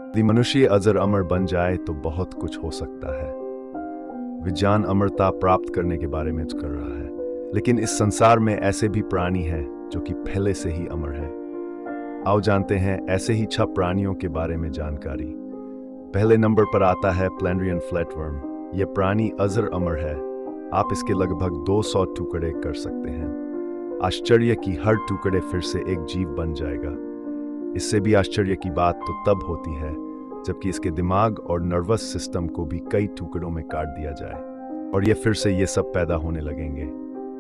यदि मनुष्य अजर अमर बन जाए तो बहुत कुछ हो सकता है। विज्ञान अमरता प्राप्त करने के बारे में कर रहा है, लेकिन इस संसार में ऐसे भी प्राणी हैं जो कि पहले से ही अमर हैं। आओ जानते हैं ऐसे ही 6 प्राणियों के बारे में जानकारी। पहले नंबर पर आता है प्लैंड्रियन फ्लैटवर्म। यह प्राणी अजर अमर है। आप इसके लगभग 200 टुकड़े कर सकते हैं। आश्चर्य की हर टुकड़े फिर से एक जीव बन जाएगा। इससे भी आश्चर्य की बात तो तब होती है जबकि इसके दिमाग और नर्वस सिस्टम को भी कई टुकड़ों में काट दिया जाए और ये फिर से ये सब पैदा होने लगेंगे।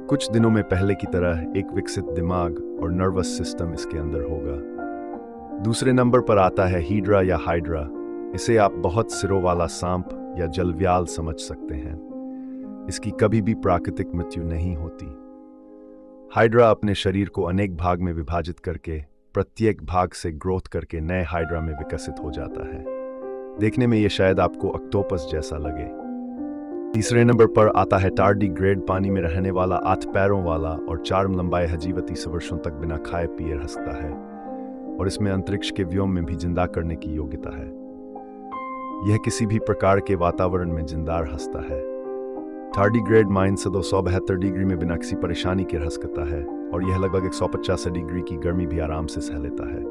कुछ दिनों में पहले की तरह एक विकसित दिमाग और नर्वस सिस्टम इसके अंदर होगा। दूसरे नंबर पर आता है हीड्रा या हाइड्रा। इसे आप बहुत सिरों वाला सांप या जलव्याल समझ सकते हैं। इसकी कभी भी प्राकृतिक मृत्यु नहीं होती। हाइड्रा अपने शरीर को अनेक भाग में विभाजित करके प्रत्येक भाग से ग्रोथ करके नए हाइड्रा में विकसित हो जाता है। देखने में यह शायद आपको ऑक्टोपस जैसा लगे। तीसरे नंबर पर आता है टार्डीग्रेड। पानी में रहने वाला 8 पैरों वाला और 4 लंबाए हजीवती से वर्षों तक बिना खाए पिए रह सकता है और इसमें अंतरिक्ष के व्योम में भी जिंदा करने की योग्यता है। यह किसी भी प्रकार के वातावरण में जिंदा रह सकता है। टार्डीग्रेड -272 डिग्री में बिना किसी परेशानी के रह सकता है और यह लगभग 150 डिग्री की गर्मी भी आराम से सह लेता है।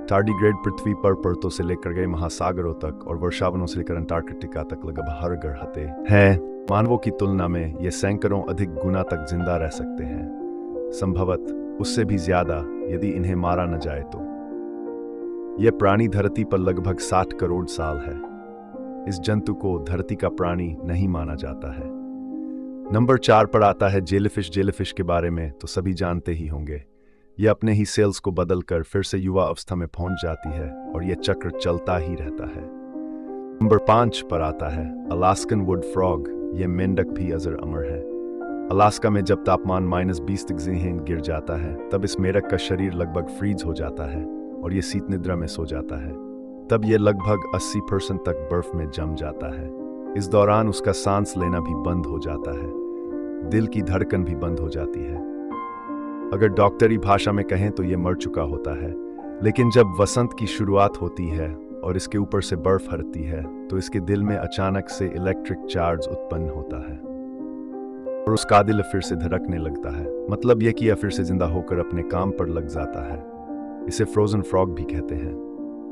टार्डीग्रेड पृथ्वी पर पर्वतों से लेकर गए महासागरों तक और वर्षावनों से लेकर अंटार्कटिका तक लगभग हर जगह रहते हैं। मानवों की तुलना में ये सैकड़ों अधिक गुना तक जिंदा रह सकते हैं, संभवतः उससे भी ज्यादा यदि इन्हें मारा न जाए तो। यह प्राणी धरती पर लगभग 60 करोड़ साल है। इस जंतु को धरती का प्राणी नहीं माना जाता है। नंबर 4 पर आता है जेलीफिश। जेलीफिश के बारे में तो सभी जानते ही होंगे। यह अपने ही सेल्स को बदलकर फिर से युवा अवस्था में पहुंच जाती है और यह चक्र चलता ही रहता है। नंबर 5 पर आता है अलास्कन वुड फ्रॉग। यह मेंढक भी अजर अमर है। अलास्का में जब तापमान -20 डिग्री गिर जाता है तब इस मेंढक का शरीर लगभग फ्रीज हो जाता है और यह शीत निद्रा में सो जाता है। तब यह लगभग 80% तक बर्फ में जम जाता है। इस दौरान उसका सांस लेना भी बंद हो जाता है। दिल की धड़कन भी बंद हो जाती है। अगर डॉक्टरी भाषा में कहें तो यह मर चुका होता है। लेकिन जब वसंत की शुरुआत होती है और इसके ऊपर से बर्फ हटती है तो इसके दिल में अचानक से इलेक्ट्रिक चार्ज उत्पन्न होता है और उसका दिल फिर से धड़कने लगता है। मतलब यह कि यह फिर से जिंदा होकर अपने काम पर लग जाता है। इसे फ्रोजन फ्रॉग भी कहते हैं।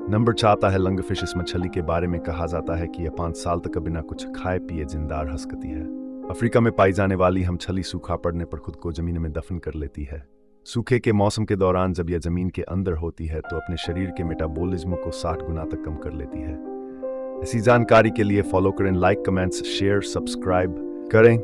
नंबर 4 आता है लंगफिश। इस मछली के बारे में कहा जाता है कि यह 5 साल तक बिना कुछ खाए पिए जिंदा रह सकती है। अफ्रीका में पाई जाने वाली हम मछली सूखा पड़ने पर खुद को जमीन में दफन कर लेती है। सूखे के मौसम के दौरान जब यह जमीन के अंदर होती है तो अपने शरीर के मेटाबॉलिज्म को 60 गुना तक कम कर लेती है। ऐसी जानकारी के लिए फॉलो करें, लाइक, कमेंट्स, शेयर, सब्सक्राइब करें।